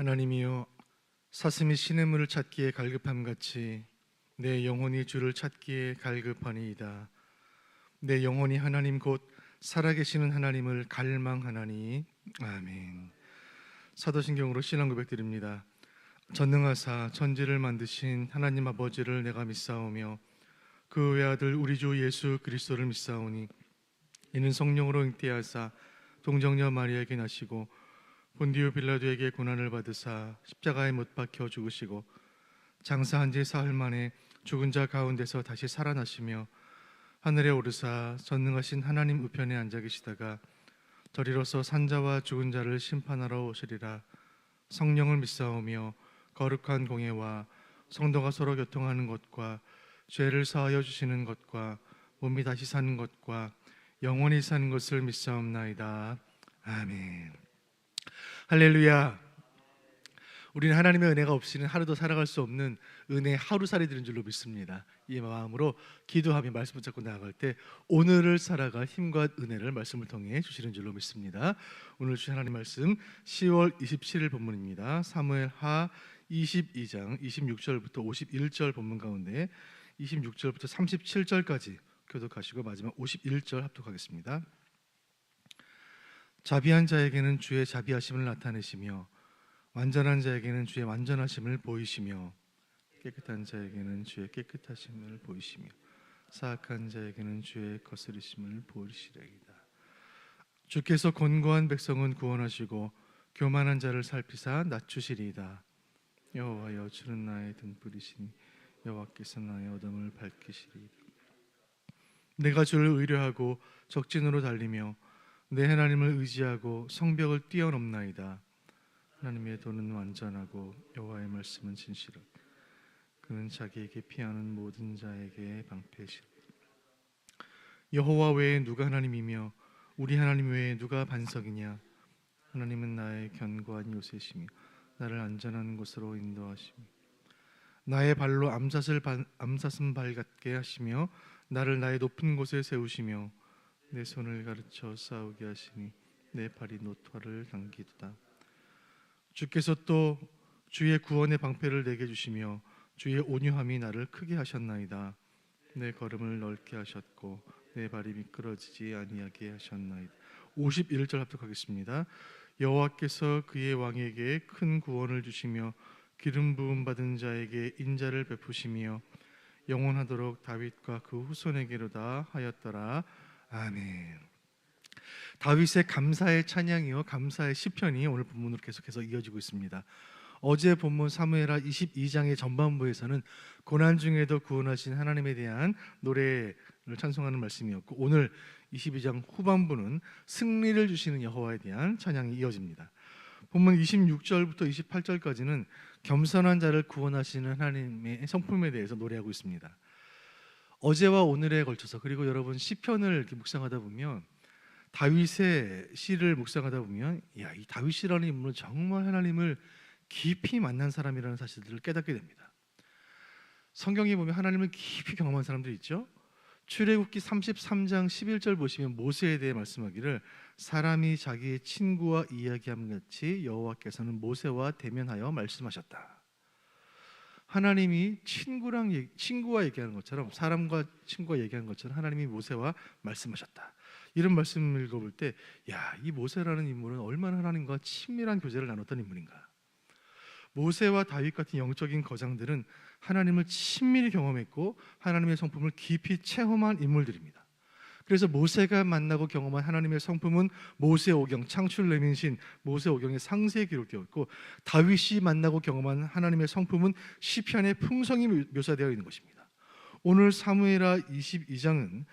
하나님이여, 사슴이 시냇물을 찾기에 갈급함같이 내 영혼이 주를 찾기에 갈급하니이다. 내 영혼이 하나님 곧 살아계시는 하나님을 갈망하나니. 아멘. 사도신경으로 신앙 고백드립니다. 전능하사 천지를 만드신 하나님 아버지를 내가 믿사오며 그 외아들 우리 주 예수 그리스도를 믿사오니 이는 성령으로 잉태하사 동정녀 마리아에게 나시고 본디오 빌라도에게 고난을 받으사 십자가에 못 박혀 죽으시고 장사한 지 사흘 만에 죽은 자 가운데서 다시 살아나시며 하늘에 오르사 전능하신 하나님 우편에 앉아 계시다가 저리로서 산자와 죽은 자를 심판하러 오시리라. 성령을 믿사오며 거룩한 공예와 성도가 서로 교통하는 것과 죄를 사하여 주시는 것과 몸이 다시 사는 것과 영원히 사는 것을 믿사옵나이다. 아멘. 할렐루야. 우리는 하나님의 은혜가 없이는 하루도 살아갈 수 없는 은혜의 하루살이 되는 줄로 믿습니다. 이 마음으로 기도하며 말씀 붙잡고 나아갈 때 오늘을 살아갈 힘과 은혜를 말씀을 통해 주시는 줄로 믿습니다. 오늘 주신 하나님 말씀 10월 27일 본문입니다. 사무엘하 22장 26절부터 51절 본문 가운데 26절부터 37절까지 교독하시고 마지막 51절 합독하겠습니다. 자비한 자에게는 주의 자비하심을 나타내시며 완전한 자에게는 주의 완전하심을 보이시며 깨끗한 자에게는 주의 깨끗하심을 보이시며 사악한 자에게는 주의 거스리심을 보이시리이다. 주께서 곤고한 백성은 구원하시고 교만한 자를 살피사 낮추시리이다. 여호와여, 주는 나의 등불이시니 여호와께서 나의 어둠을 밝히시리이다. 내가 주를 의뢰하고 적진으로 달리며 내 하나님을 의지하고 성벽을 뛰어넘나이다. 하나님의 도는 완전하고 여호와의 말씀은 진실하고 그는 자기에게 피하는 모든 자에게 방패시라. 여호와 외에 누가 하나님이며 우리 하나님 외에 누가 반석이냐. 하나님은 나의 견고한 요새시며 나를 안전한 곳으로 인도하시며 나의 발로 암사슴 발 같게 하시며 나를 나의 높은 곳에 세우시며 내 손을 가르쳐 싸우게 하시니 내 발이 노토를 당기도다. 주께서 또 주의 구원의 방패를 내게 주시며 주의 온유함이 나를 크게 하셨나이다. 내 걸음을 넓게 하셨고 내 발이 미끄러지지 아니하게 하셨나이다. 51절 합독하겠습니다. 여호와께서 그의 왕에게 큰 구원을 주시며 기름 부음 받은 자에게 인자를 베푸시며 영원하도록 다윗과 그 후손에게로다 하였더라. 아멘. 다윗의 감사의 찬양이요 감사의 시편이 오늘 본문으로 계속해서 이어지고 있습니다. 어제 본문 사무엘하 22장의 전반부에서는 고난 중에도 구원하신 하나님에 대한 노래를 찬송하는 말씀이었고 오늘 22장 후반부는 승리를 주시는 여호와에 대한 찬양이 이어집니다. 본문 26절부터 28절까지는 겸손한 자를 구원하시는 하나님의 성품에 대해서 노래하고 있습니다. 어제와 오늘에 걸쳐서 그리고 여러분 시편을 이렇게 묵상하다 보면 다윗의 시를 묵상하다 보면 이 다윗이라는 인물은 정말 하나님을 깊이 만난 사람이라는 사실들을 깨닫게 됩니다. 성경에 보면 하나님을 깊이 경험한 사람들이 있죠. 출애굽기 33장 11절 보시면 모세에 대해 말씀하기를 사람이 자기의 친구와 이야기함 같이 여호와께서는 모세와 대면하여 말씀하셨다. 하나님이 친구와 얘기하는 것처럼 사람과 친구와 얘기하는 것처럼 하나님이 모세와 말씀하셨다. 이런 말씀을 읽어볼 때 이 모세라는 인물은 얼마나 하나님과 친밀한 교제를 나눴던 인물인가. 모세와 다윗 같은 영적인 거장들은 하나님을 친밀히 경험했고 하나님의 성품을 깊이 체험한 인물들입니다. 그래서 모세가 만나고 경험한 하나님의 성품은 모세오경, 창출레민신 모세오경의 상세히 기록되어 있고 다윗이 만나고 경험한 하나님의 성품은 시편의 풍성히 묘사되어 있는 것입니다. 오늘 사무엘하 22장은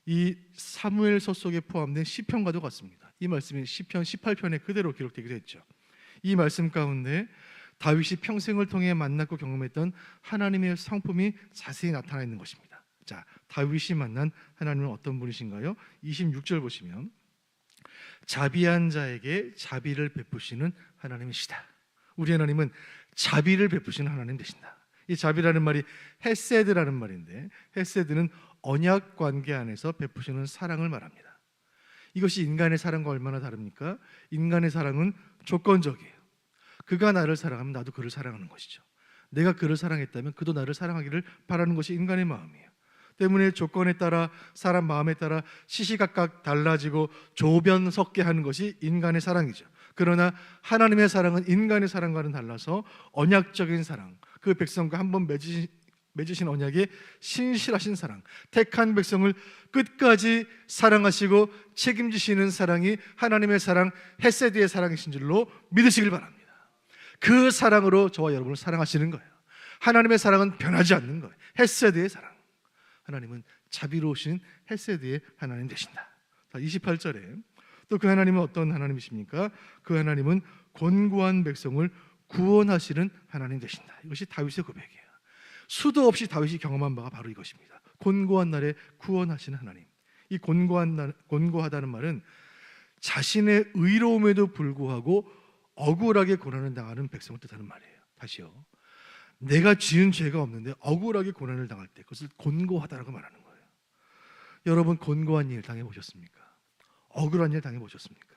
이 사무엘서 속에 포함된 시편과도 같습니다. 이 말씀이 시편 18편에 그대로 기록되기도 했죠. 이 말씀 가운데 다윗이 평생을 통해 만났고 경험했던 하나님의 성품이 자세히 나타나 있는 것입니다. 자, 다윗이 만난 하나님은 어떤 분이신가요? 26절 보시면 자비한 자에게 자비를 베푸시는 하나님이시다. 우리 하나님은 자비를 베푸시는 하나님 되신다. 이 자비라는 말이 헤세드라는 말인데 헤세드는 언약 관계 안에서 베푸시는 사랑을 말합니다. 이것이 인간의 사랑과 얼마나 다릅니까? 인간의 사랑은 조건적이에요. 그가 나를 사랑하면 나도 그를 사랑하는 것이죠. 내가 그를 사랑했다면 그도 나를 사랑하기를 바라는 것이 인간의 마음이에요. 때문에 조건에 따라 사람 마음에 따라 시시각각 달라지고 조변 섞게 하는 것이 인간의 사랑이죠. 그러나 하나님의 사랑은 인간의 사랑과는 달라서 언약적인 사랑, 그 백성과 한번 맺으신 언약의 신실하신 사랑, 택한 백성을 끝까지 사랑하시고 책임지시는 사랑이 하나님의 사랑, 헤세드의 사랑이신 줄로 믿으시길 바랍니다. 그 사랑으로 저와 여러분을 사랑하시는 거예요. 하나님의 사랑은 변하지 않는 거예요. 헤세드의 사랑. 하나님은 자비로우신 헤세드의 하나님 되신다. 28절에 또 그 하나님은 어떤 하나님이십니까? 그 하나님은 곤고한 백성을 구원하시는 하나님 되신다. 이것이 다윗의 고백이에요. 수도 없이 다윗이 경험한 바가 바로 이것입니다. 곤고한 날에 구원하시는 하나님. 이 곤고하다는 말은 자신의 의로움에도 불구하고 억울하게 고난을 당하는 백성을 뜻하는 말이에요. 다시요. 내가 지은 죄가 없는데 억울하게 고난을 당할 때 그것을 곤고하다라고 말하는 거예요. 여러분 곤고한 일 당해보셨습니까? 억울한 일 당해보셨습니까?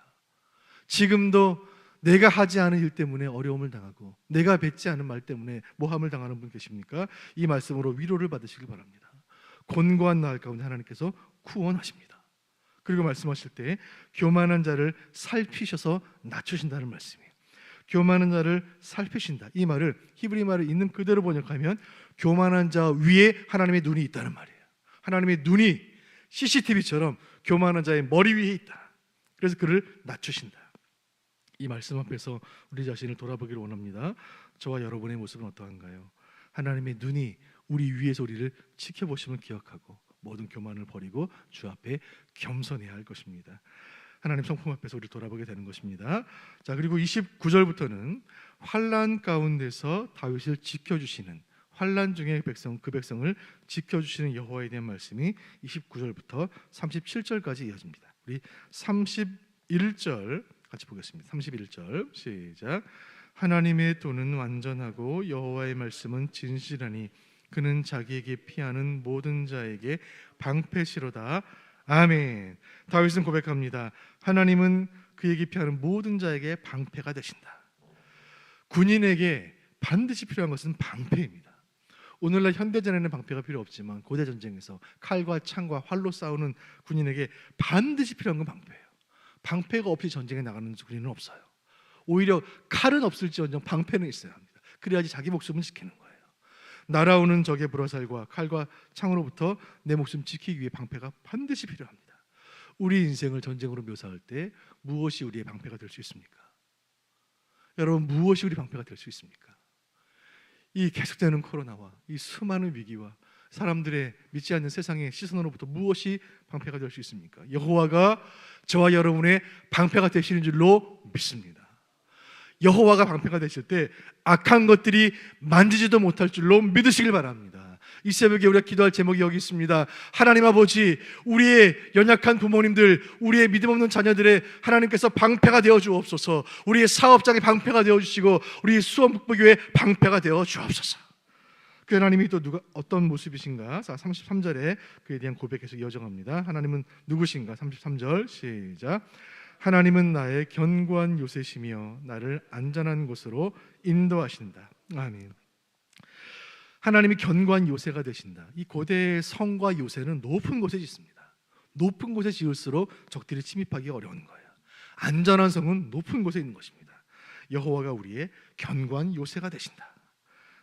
지금도 내가 하지 않은 일 때문에 어려움을 당하고 내가 뱉지 않은 말 때문에 모함을 당하는 분 계십니까? 이 말씀으로 위로를 받으시길 바랍니다. 곤고한 날 가운데 하나님께서 구원하십니다. 그리고 말씀하실 때 교만한 자를 살피셔서 낮추신다는 말씀이에요. 교만한 자를 살피신다. 이 말을 히브리 말을 있는 그대로 번역하면 교만한 자 위에 하나님의 눈이 있다는 말이에요. 하나님의 눈이 CCTV처럼 교만한 자의 머리 위에 있다. 그래서 그를 낮추신다. 이 말씀 앞에서 우리 자신을 돌아보기를 원합니다. 저와 여러분의 모습은 어떠한가요? 하나님의 눈이 우리 위에서 우리를 지켜보심을 기억하고 모든 교만을 버리고 주 앞에 겸손해야 할 것입니다. 하나님 성품 앞에서 우리를 돌아보게 되는 것입니다. 자, 그리고 29절부터는 환난 가운데서 다윗을 지켜주시는, 환난 중에 그 백성을 지켜주시는 여호와에 대한 말씀이 29절부터 37절까지 이어집니다. 우리 31절 같이 보겠습니다. 31절 시작. 하나님의 도는 완전하고 여호와의 말씀은 진실하니 그는 자기에게 피하는 모든 자에게 방패시로다. 아멘. 다윗은 고백합니다. 하나님은 그에게 피하는 모든 자에게 방패가 되신다. 군인에게 반드시 필요한 것은 방패입니다. 오늘날 현대전에는 방패가 필요 없지만 고대 전쟁에서 칼과 창과 활로 싸우는 군인에게 반드시 필요한 건 방패예요. 방패가 없이 전쟁에 나가는 군인은 없어요. 오히려 칼은 없을지언정 방패는 있어야 합니다. 그래야지 자기 목숨을 지키는 거예요. 날아오는 적의 불화살과 칼과 창으로부터 내 목숨 지키기 위해 방패가 반드시 필요합니다. 우리 인생을 전쟁으로 묘사할 때 무엇이 우리의 방패가 될 수 있습니까? 여러분, 무엇이 우리 방패가 될 수 있습니까? 이 계속되는 코로나와 이 수많은 위기와 사람들의 믿지 않는 세상의 시선으로부터 무엇이 방패가 될 수 있습니까? 여호와가 저와 여러분의 방패가 되시는 줄로 믿습니다. 여호와가 방패가 되실 때 악한 것들이 만지지도 못할 줄로 믿으시길 바랍니다. 이 새벽에 우리가 기도할 제목이 여기 있습니다. 하나님 아버지, 우리의 연약한 부모님들, 우리의 믿음 없는 자녀들의 하나님께서 방패가 되어 주옵소서. 우리의 사업장의 방패가 되어 주시고 우리 수원북부교회 방패가 되어 주옵소서. 그 하나님이 또 어떤 모습이신가? 33절에 그에 대한 고백에서 여정합니다. 하나님은 누구신가? 33절 시작. 하나님은 나의 견고한 요새시며 나를 안전한 곳으로 인도하신다. 아멘. 하나님이 견고한 요새가 되신다. 이 고대 성과 요새는 높은 곳에 짓습니다. 높은 곳에 지을수록 적들이 침입하기 어려운 거예요. 안전한 성은 높은 곳에 있는 것입니다. 여호와가 우리의 견고한 요새가 되신다.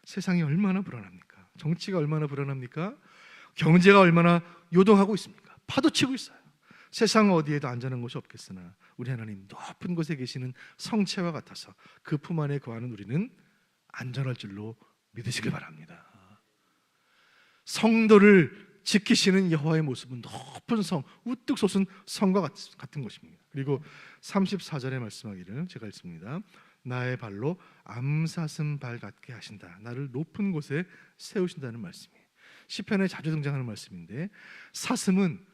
세상이 얼마나 불안합니까? 정치가 얼마나 불안합니까? 경제가 얼마나 요동하고 있습니까? 파도치고 있어요. 세상 어디에도 안전한 곳이 없겠으나 우리 하나님 높은 곳에 계시는 성체와 같아서 그 품 안에 거하는 우리는 안전할 줄로 믿으시길 바랍니다. 성도를 지키시는 여호와의 모습은 높은 성, 우뚝 솟은 성과 같은 것입니다. 그리고 34절에 말씀하기를 제가 읽습니다. 나의 발로 암사슴 발 같게 하신다. 나를 높은 곳에 세우신다는 말씀이에요. 시편에 자주 등장하는 말씀인데, 사슴은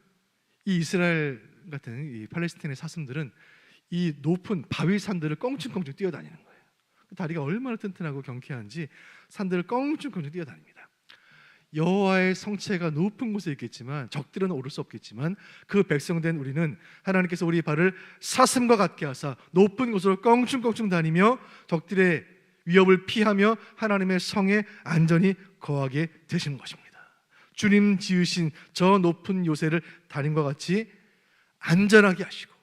이 이스라엘 같은 이 팔레스타인의 사슴들은 이 높은 바위 산들을 껑충껑충 뛰어다니는 거예요. 다리가 얼마나 튼튼하고 경쾌한지 산들을 껑충껑충 뛰어다닙니다. 여호와의 성체가 높은 곳에 있겠지만 적들은 오를 수 없겠지만 그 백성된 우리는 하나님께서 우리 발을 사슴과 같게 하사 높은 곳으로 껑충껑충 다니며 적들의 위협을 피하며 하나님의 성에 안전히 거하게 되시는 것입니다. 주님 지으신 저 높은 요새를 다림과 같이 안전하게 하시고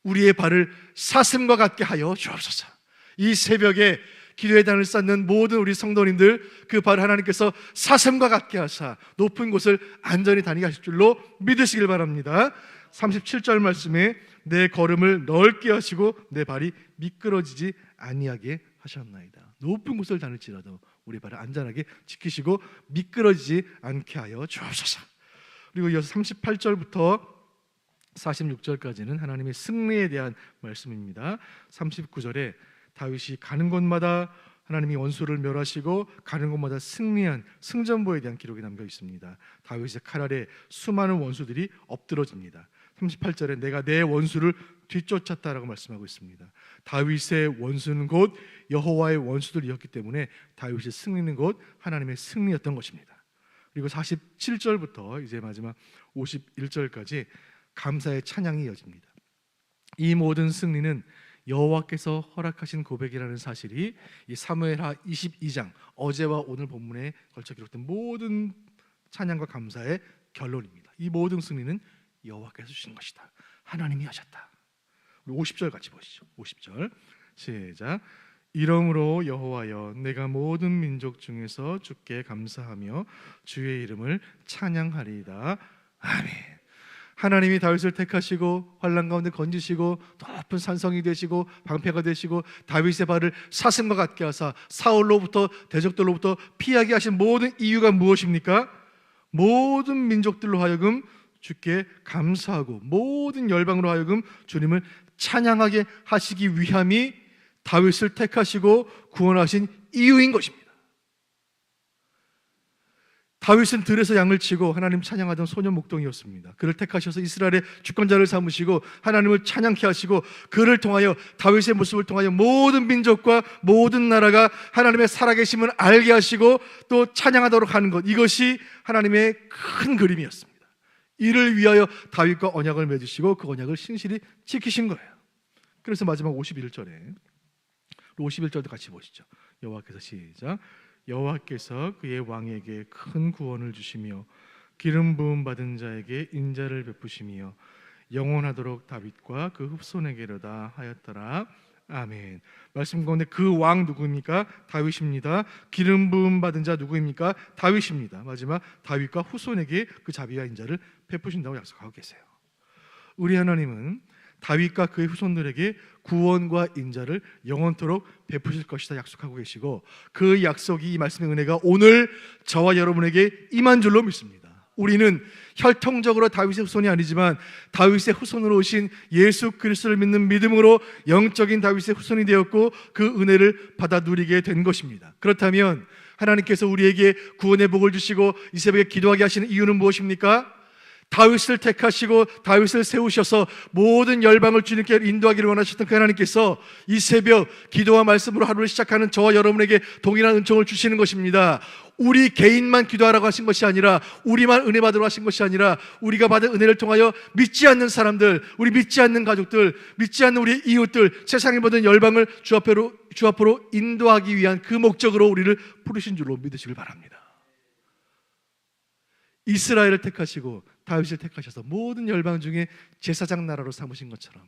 우리의 발을 사슴과 같게 하여 주옵소서. 이 새벽에 기도의 단을 쌓는 모든 우리 성도님들 그 발을 하나님께서 사슴과 같게 하사 높은 곳을 안전히 다니게 하실 줄로 믿으시길 바랍니다. 37절 말씀에 내 걸음을 넓게 하시고 내 발이 미끄러지지 아니하게 하셨나이다. 높은 곳을 다닐지라도 우리 발을 안전하게 지키시고 미끄러지지 않게 하여 주옵소서. 그리고 이어서 38절부터 46절까지는 하나님의 승리에 대한 말씀입니다. 39절에 다윗이 가는 곳마다 하나님이 원수를 멸하시고 가는 곳마다 승리한 승전보에 대한 기록이 남겨 있습니다. 다윗의 칼 아래 수많은 원수들이 엎드러집니다. 38절에 내가 내 원수를 뒤쫓았다라고 말씀하고 있습니다. 다윗의 원수는 곧 여호와의 원수들이었기 때문에 다윗의 승리는 곧 하나님의 승리였던 것입니다. 그리고 47절부터 이제 마지막 51절까지 감사의 찬양이 이어집니다. 이 모든 승리는 여호와께서 허락하신 고백이라는 사실이 이 사무엘하 22장 어제와 오늘 본문에 걸쳐 기록된 모든 찬양과 감사의 결론입니다. 이 모든 승리는 여호와께서 주신 것이다. 하나님이 하셨다. 우리 50절 같이 보시죠. 50절 시작. 이러므로 여호와여 내가 모든 민족 중에서 주께 감사하며 주의 이름을 찬양하리이다. 아멘. 하나님이 다윗을 택하시고 환난 가운데 건지시고 높은 산성이 되시고 방패가 되시고 다윗의 발을 사슴과 같게 하사 사울로부터 대적들로부터 피하게 하신 모든 이유가 무엇입니까? 모든 민족들로 하여금 주께 감사하고 모든 열방으로 하여금 주님을 찬양하게 하시기 위함이 다윗을 택하시고 구원하신 이유인 것입니다. 다윗은 들에서 양을 치고 하나님 찬양하던 소년 목동이었습니다. 그를 택하셔서 이스라엘의 주권자를 삼으시고 하나님을 찬양케 하시고 그를 통하여 다윗의 모습을 통하여 모든 민족과 모든 나라가 하나님의 살아계심을 알게 하시고 또 찬양하도록 하는 것, 이것이 하나님의 큰 그림이었습니다. 이를 위하여 다윗과 언약을 맺으시고 그 언약을 신실히 지키신 거예요. 그래서 마지막 51절에 51절도 같이 보시죠. 여호와께서 시작. 여호와께서 그의 왕에게 큰 구원을 주시며 기름 부음 받은 자에게 인자를 베푸시며 영원하도록 다윗과 그 후손에게로다 하였더라. 아멘. 말씀 가운데 그 왕 누구입니까? 다윗입니다. 기름 부음 받은 자 누구입니까? 다윗입니다. 마지막 다윗과 후손에게 그 자비와 인자를 베푸신다고 약속하고 계세요. 우리 하나님은 다윗과 그의 후손들에게 구원과 인자를 영원토록 베푸실 것이다 약속하고 계시고 그 약속이, 이 말씀의 은혜가 오늘 저와 여러분에게 임한 줄로 믿습니다. 우리는 혈통적으로 다윗의 후손이 아니지만 다윗의 후손으로 오신 예수 그리스도를 믿는 믿음으로 영적인 다윗의 후손이 되었고 그 은혜를 받아 누리게 된 것입니다. 그렇다면 하나님께서 우리에게 구원의 복을 주시고 이 새벽에 기도하게 하시는 이유는 무엇입니까? 다윗을 택하시고 다윗을 세우셔서 모든 열방을 주님께 인도하기를 원하셨던 그 하나님께서 이 새벽 기도와 말씀으로 하루를 시작하는 저와 여러분에게 동일한 은총을 주시는 것입니다. 우리 개인만 기도하라고 하신 것이 아니라, 우리만 은혜 받으러 하신 것이 아니라 우리가 받은 은혜를 통하여 믿지 않는 사람들, 우리 믿지 않는 가족들, 믿지 않는 우리 이웃들, 세상의 모든 열방을 주 앞으로 인도하기 위한 그 목적으로 우리를 부르신 줄로 믿으시길 바랍니다. 이스라엘을 택하시고 다윗을 택하셔서 모든 열방 중에 제사장 나라로 삼으신 것처럼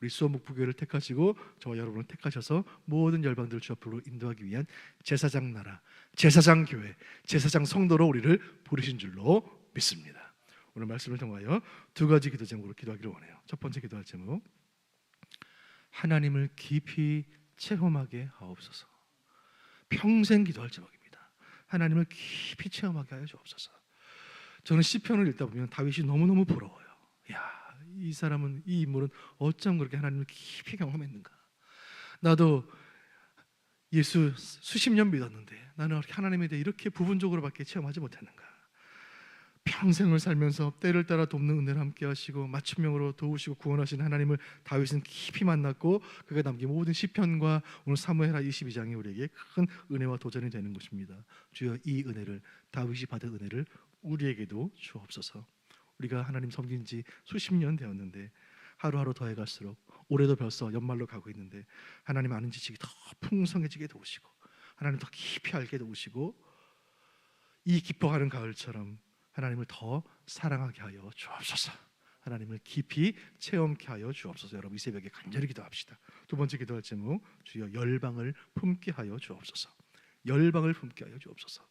우리 수원목부교회를 택하시고 저와 여러분을 택하셔서 모든 열방들을 주 앞으로 인도하기 위한 제사장 나라, 제사장 교회, 제사장 성도로 우리를 부르신 줄로 믿습니다. 오늘 말씀을 통하여 두 가지 기도 제목으로 기도하기를 원해요. 첫 번째 기도할 제목, 하나님을 깊이 체험하게 하옵소서. 평생 기도할 제목입니다. 하나님을 깊이 체험하게 하여 주옵소서. 저는 시편을 읽다 보면 다윗이 너무너무 부러워요. 야, 이 사람은, 이 인물은 어쩜 그렇게 하나님을 깊이 경험했는가. 나도 예수 수십 년 믿었는데 나는 하나님에 대해 이렇게 부분적으로밖에 체험하지 못했는가. 평생을 살면서 때를 따라 돕는 은혜를 함께 하시고 맞춤형으로 도우시고 구원하신 하나님을 다윗은 깊이 만났고 그가 남긴 모든 시편과 오늘 사무엘하 22장이 우리에게 큰 은혜와 도전이 되는 것입니다. 주여 이 은혜를 다윗이 받은 은혜를 우리에게도 주옵소서. 우리가 하나님 섬긴 지 수십 년 되었는데 하루하루 더해갈수록 올해도 벌써 연말로 가고 있는데 하나님 아는 지식이 더 풍성해지게 도우시고 하나님 더 깊이 알게 도우시고 이 깊어가는 가을처럼 하나님을 더 사랑하게 하여 주옵소서. 하나님을 깊이 체험케 하여 주옵소서. 여러분 이 새벽에 간절히 기도합시다. 두 번째 기도할 제목, 주여 열방을 품게 하여 주옵소서. 열방을 품게 하여 주옵소서.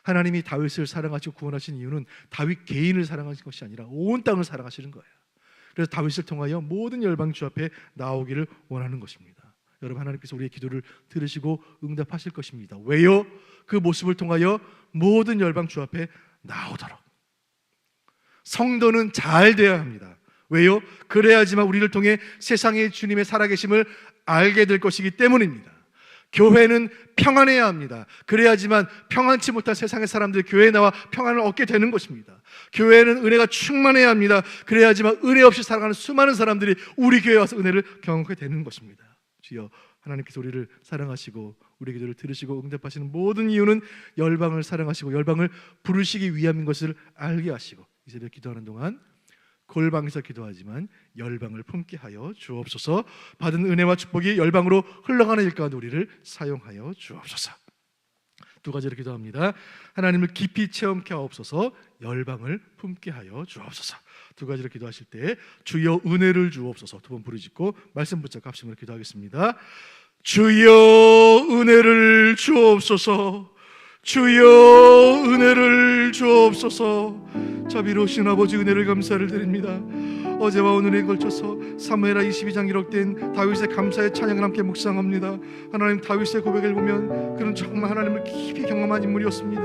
하나님이 다윗을 사랑하시고 구원하신 이유는 다윗 개인을 사랑하신 것이 아니라 온 땅을 사랑하시는 거예요. 그래서 다윗을 통하여 모든 열방 주 앞에 나오기를 원하는 것입니다. 여러분 하나님께서 우리의 기도를 들으시고 응답하실 것입니다. 왜요? 그 모습을 통하여 모든 열방 주 앞에 나오도록. 성도는 잘 되어야 합니다. 왜요? 그래야지만 우리를 통해 세상의 주님의 살아계심을 알게 될 것이기 때문입니다. 교회는 평안해야 합니다. 그래야지만 평안치 못한 세상의 사람들이 교회에 나와 평안을 얻게 되는 것입니다. 교회는 은혜가 충만해야 합니다. 그래야지만 은혜 없이 살아가는 수많은 사람들이 우리 교회에 와서 은혜를 경험하게 되는 것입니다. 주여 하나님께서 우리를 사랑하시고 우리 기도를 들으시고 응답하시는 모든 이유는 열방을 사랑하시고 열방을 부르시기 위함인 것을 알게 하시고 이 새벽 기도하는 동안 골방에서 기도하지만 열방을 품게 하여 주옵소서. 받은 은혜와 축복이 열방으로 흘러가는 일 가운데 우리를 사용하여 주옵소서. 두 가지로 기도합니다. 하나님을 깊이 체험케 하옵소서. 열방을 품게 하여 주옵소서. 두 가지로 기도하실 때 주여 은혜를 주옵소서. 두 번 부르짖고 말씀 붙잡고 합심으로 기도하겠습니다. 주여 은혜를 주옵소서. 주여 은혜를 주옵소서. 자비로우신 아버지 은혜를 감사를 드립니다. 어제와 오늘에 걸쳐서 사무엘하 22장 기록된 다윗의 감사의 찬양을 함께 묵상합니다. 하나님 다윗의 고백을 보면 그는 정말 하나님을 깊이 경험한 인물이었습니다.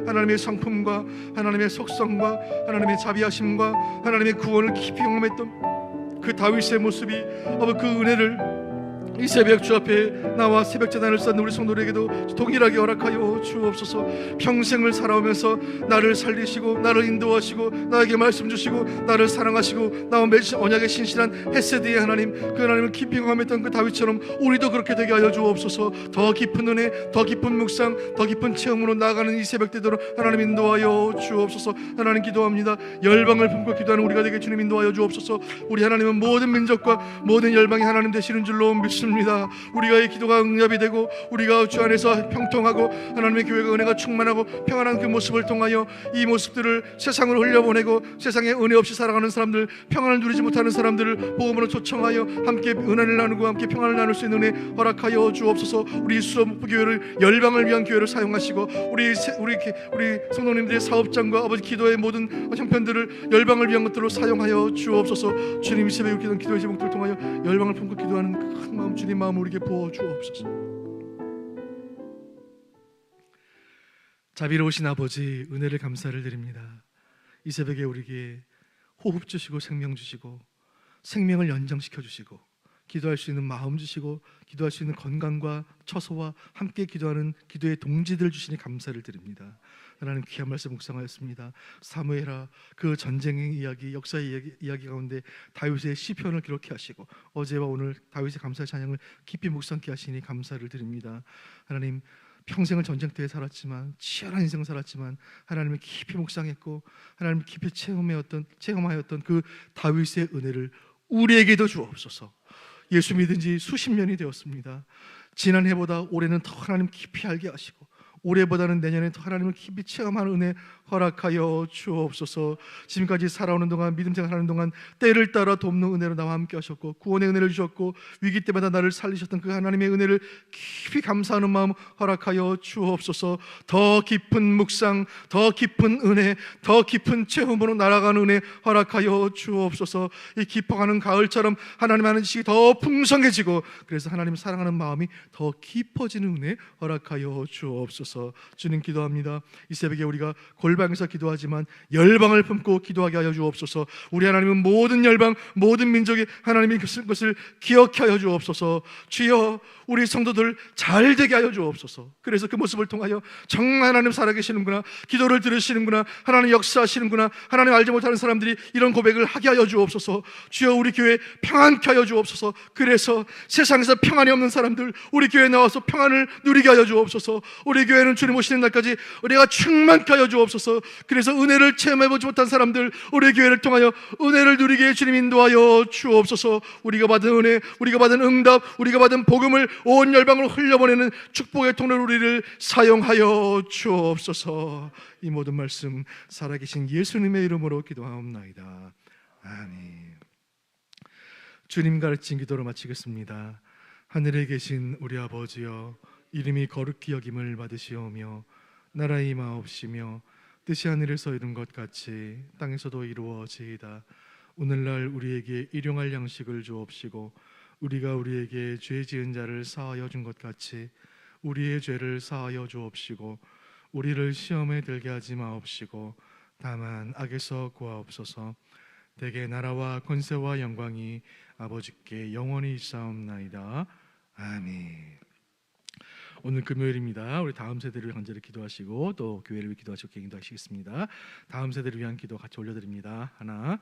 하나님의 성품과 하나님의 속성과 하나님의 자비하심과 하나님의 구원을 깊이 경험했던 그 다윗의 모습이 그 은혜를 이 새벽 주 앞에 나와 새벽 제단을 쌓는 우리 성도들에게도 동일하게 허락하여 주옵소서. 평생을 살아오면서 나를 살리시고 나를 인도하시고 나에게 말씀 주시고 나를 사랑하시고 나와 맺으신 언약의 신실한 헤세드의 하나님, 그 하나님을 깊이 경험했던 그 다윗처럼 우리도 그렇게 되게 하여 주옵소서. 더 깊은 은혜, 더 깊은 묵상, 더 깊은 체험으로 나아가는 이 새벽 되도록 하나님 인도하여 주옵소서. 하나님 기도합니다. 열방을 품고 기도하는 우리가 되게 주님 인도하여 주옵소서. 우리 하나님은 모든 민족과 모든 열방이 하나님 되시는 줄로 믿습니다. 우리가 이 기도가 응답이 되고 우리가 주 안에서 평통하고 하나님의 교회가 은혜가 충만하고 평안한 그 모습을 통하여 이 모습들을 세상으로 흘려보내고 세상에 은혜 없이 살아가는 사람들, 평안을 누리지 못하는 사람들을 복음으로 초청하여 함께 은혜를 나누고 함께 평안을 나눌 수 있는 은혜 허락하여 주옵소서. 우리 수업교회를 열방을 위한 교회로 사용하시고 우리 성도님들의 사업장과 아버지 기도의 모든 형편들을 열방을 위한 것들로 사용하여 주옵소서. 주님 이 새벽에 기도의 제목들을 통하여 열방을 품고 기도하는 큰 마음 주님 마음 우리에게 부어 주옵소서. 자비로우신 아버지 은혜를 감사를 드립니다. 이 새벽에 우리에게 호흡 주시고 생명 주시고 생명을 연장시켜 주시고 기도할 수 있는 마음 주시고 기도할 수 있는 건강과 처소와 함께 기도하는 기도의 동지들 주시니 감사를 드립니다. 하나님 귀한 말씀 묵상하였습니다. 사무엘하 그 전쟁의 이야기, 역사의 이야기 가운데 다윗의 시편을 기록해 하시고 어제와 오늘 다윗의 감사의 찬양을 깊이 묵상케 하시니 감사를 드립니다. 하나님 평생을 전쟁터에 살았지만 치열한 인생을 살았지만 하나님을 깊이 묵상했고 하나님을 깊이 체험하였던 그 다윗의 은혜를 우리에게도 주옵소서. 예수 믿은 지 수십 년이 되었습니다. 지난해보다 올해는 더 하나님 깊이 알게 하시고 올해보다는 내년에 더 하나님을 깊이 체험하는 은혜 허락하여 주옵소서. 지금까지 살아오는 동안 믿음 생활하는 동안 때를 따라 돕는 은혜로 나와 함께 하셨고 구원의 은혜를 주셨고 위기 때마다 나를 살리셨던 그 하나님의 은혜를 깊이 감사하는 마음 허락하여 주옵소서. 더 깊은 묵상, 더 깊은 은혜, 더 깊은 체험으로 날아가는 은혜 허락하여 주옵소서. 이 깊어가는 가을처럼 하나님 하는 지식이 더 풍성해지고 그래서 하나님 사랑하는 마음이 더 깊어지는 은혜 허락하여 주옵소서. 주님 기도합니다. 이 새벽에 우리가 골방에서 기도하지만 열방을 품고 기도하게 하여 주옵소서. 우리 하나님은 모든 열방 모든 민족이 하나님이 것을 기억해 하여 주옵소서. 주여 우리 성도들 잘 되게 하여 주옵소서. 그래서 그 모습을 통하여 정말 하나님 살아계시는구나, 기도를 들으시는구나, 하나님 역사하시는구나, 하나님 알지 못하는 사람들이 이런 고백을 하게 하여 주옵소서. 주여 우리 교회 평안케 하여 주옵소서. 그래서 세상에서 평안이 없는 사람들 우리 교회에 나와서 평안을 누리게 하여 주옵소서. 우리 교회 교회는 주님 오시는 날까지 은혜가 충만케 하여 주옵소서. 그래서 은혜를 체험해보지 못한 사람들 우리 교회를 통하여 은혜를 누리게 주님 인도하여 주옵소서. 우리가 받은 은혜, 우리가 받은 응답, 우리가 받은 복음을 온 열방으로 흘려보내는 축복의 통로로 우리를 사용하여 주옵소서. 이 모든 말씀 살아계신 예수님의 이름으로 기도하옵나이다. 아멘. 주님 가르친 기도로 마치겠습니다. 하늘에 계신 우리 아버지여, 이름이 거룩히 여김을 받으시오며 나라의 임하옵시며 뜻이 하늘에서 이룬 것 같이 땅에서도 이루어지이다. 오늘날 우리에게 일용할 양식을 주옵시고 우리가 우리에게 죄 지은 자를 사하여 준 것 같이 우리의 죄를 사하여 주옵시고 우리를 시험에 들게 하지 마옵시고 다만 악에서 구하옵소서. 대개 나라와 권세와 영광이 아버지께 영원히 있사옵나이다. 아멘. 오늘 금요일입니다. 우리 다음 세대를 간절히 기도하시고 또 교회를 위해 기도하시고 기도하시겠습니다. 다음 세대를 위한 기도 같이 올려드립니다. 하나,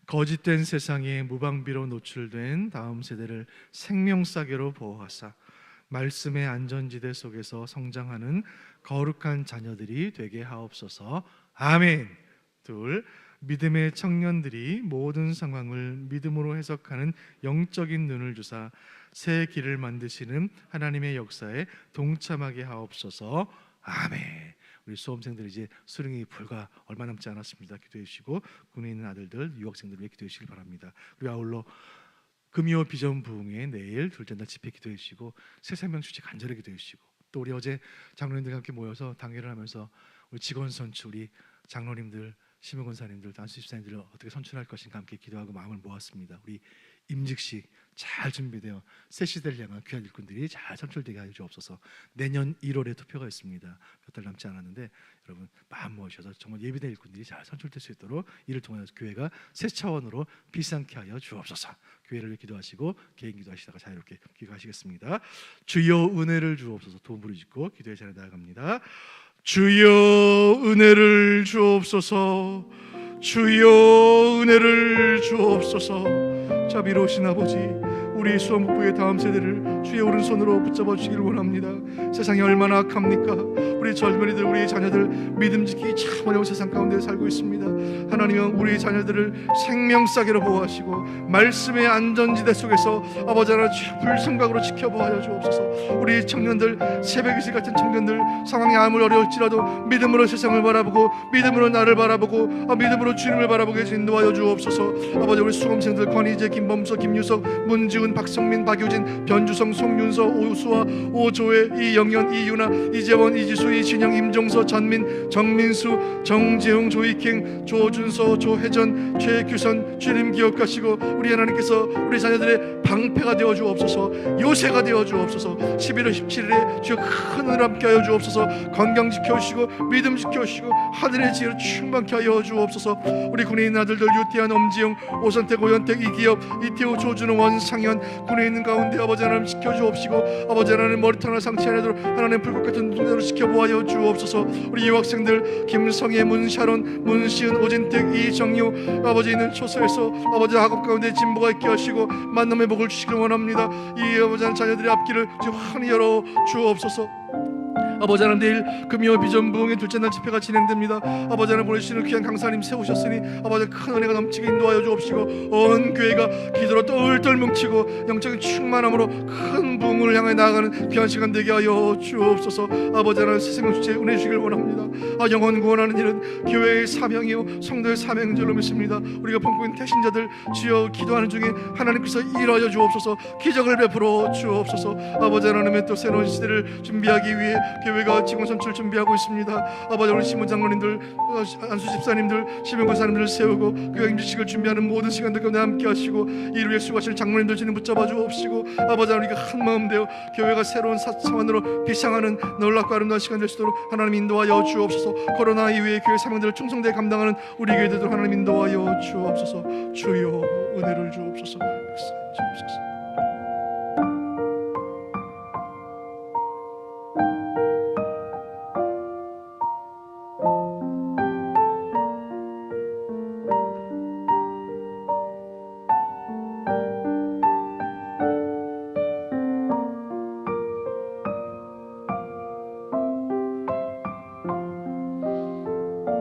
거짓된 세상에 무방비로 노출된 다음 세대를 생명싸개로 보호하사 말씀의 안전지대 속에서 성장하는 거룩한 자녀들이 되게 하옵소서. 아멘. 둘, 믿음의 청년들이 모든 상황을 믿음으로 해석하는 영적인 눈을 주사 새 길을 만드시는 하나님의 역사에 동참하게 하옵소서. 아멘. 우리 수험생들 이제 수능이 불과 얼마 남지 않았습니다. 기도해 주시고 군에 있는 아들들, 유학생들 위해 기도해 주시기 바랍니다. 그리고 아울러 금요 비전 부흥회 내일 둘째 날 집회 기도해 주시고 새 생명 주제 간절히 기도해 주시고 또 우리 어제 장로님들과 함께 모여서 당회를 하면서 우리 직원 선출, 우리 장로님들, 심우권사님들, 안수 집사님들을 어떻게 선출할 것인가 함께 기도하고 마음을 모았습니다. 우리 임직식 잘 준비되어 새 시대를 향한 귀한 일꾼들이 잘 선출되게 하여 주옵소서. 내년 1월에 투표가 있습니다. 몇 달 남지 않았는데 여러분 마음 모으셔서 정말 예비된 일꾼들이 잘 선출될 수 있도록 이를 통해서 교회가 새 차원으로 비상케 하여 주옵소서. 교회를 위해 기도하시고 개인 기도하시다가 자유롭게 기도하시겠습니다. 주여 은혜를 주옵소서. 두 분 부르짖고 기도의 자리에 나아갑니다. 주여 은혜를 주옵소서. 주여 은혜를 주옵소서. 자비로우신 아버지, 우리 수험부의 다음 세대를 주의 오른손으로 붙잡아 주시길 원합니다. 세상이 얼마나 악합니까? 우리 젊은이들, 우리 자녀들 믿음 지키기 참 어려운 세상 가운데 살고 있습니다. 하나님은 우리 자녀들을 생명싸개로 보호하시고 말씀의 안전지대 속에서 아버지 하나 불성각으로 지켜보아 주옵소서. 우리 청년들, 새벽이슬 같은 청년들, 상황이 아무리 어려울지라도 믿음으로 세상을 바라보고 믿음으로 나를 바라보고 믿음으로 주님을 바라보게 인도하여 주옵소서. 아버지, 우리 수험생들 권희재, 김범서, 김유석, 문지훈, 박성민, 박효진, 변주성, 송윤서, 오수아, 오조혜, 이영현, 이유나, 이재원, 이지수, 이진영, 임종서, 전민, 정민수, 정재웅, 조익행, 조준서, 조혜전, 최규선, 주님 기억하시고 우리 하나님께서 우리 자녀들의 방패가 되어 주옵소서. 요새가 되어 주옵소서. 11월 17일에 주여 큰 은혜를 함께 하여 주옵소서. 건강 지켜주시고 믿음 지켜주시고 하늘의 지혜를 충만케 하여 주옵소서. 우리 군에 있는 아들들 유태한, 엄지영, 오선택, 오현택, 이기엽, 이태호, 조준호, 원상현 군에 있는 가운데 아버지 하나님 지켜주옵시고 아버지 하나님 머리털 하나 상치 않아도 하나님 불꽃 같은 눈으로 지켜보아여 주옵소서. 우리 유학생들 김성애, 문샤론, 문시은, 오진택, 이정유 아버지 있는 초소에서 아버지 학업 가운데 진보가 있게 하시고 만남의 복을 주시길 원합니다. 이 아버지 하나님 자녀들의 앞길을 환히 열어 주옵소서. 아버지 하나님, 내일 금요 비전 부흥의 둘째 날 집회가 진행됩니다. 아버지 하나님, 보내주시는 귀한 강사님 세우셨으니 아버지 큰 은혜가 넘치게 인도하여 주옵시고 온 교회가 기도로 똘똘 뭉치고 영적인 충만함으로 큰 부흥을 향해 나아가는 귀한 시간 되게 하여 주옵소서. 아버지 하나님, 세상의 주체 은혜 주시길 원합니다. 영혼 구원하는 일은 교회의 사명이요 성도의 사명인 줄로 믿습니다. 우리가 품고 있는 태신자들 주여 기도하는 중에 하나님께서 일하여 주옵소서. 기적을 베풀어 주옵소서. 아버지 하나님의 또 새로운 시대를 준비하기 위해 교회가 직원 선출 준비하고 있습니다. 아버지, 우리 신문 장로님들, 안수 집사님들, 시민 권사님들을 세우고 교회 임직식을 준비하는 모든 시간들 가운데 함께 하시고 이를 위해 수고하실 장로님들 주님 붙잡아 주옵시고 아버지, 우리가 한 마음 되어 교회가 새로운 차원으로 비상하는 놀랍고 아름다운 시간 될 수 있도록 하나님 인도하여 주옵소서. 코로나 이후에 교회 사명들을 충성되게 감당하는 우리 교회들도 하나님 인도하여 주옵소서. 주여 은혜를 주옵소서. 주옵소서.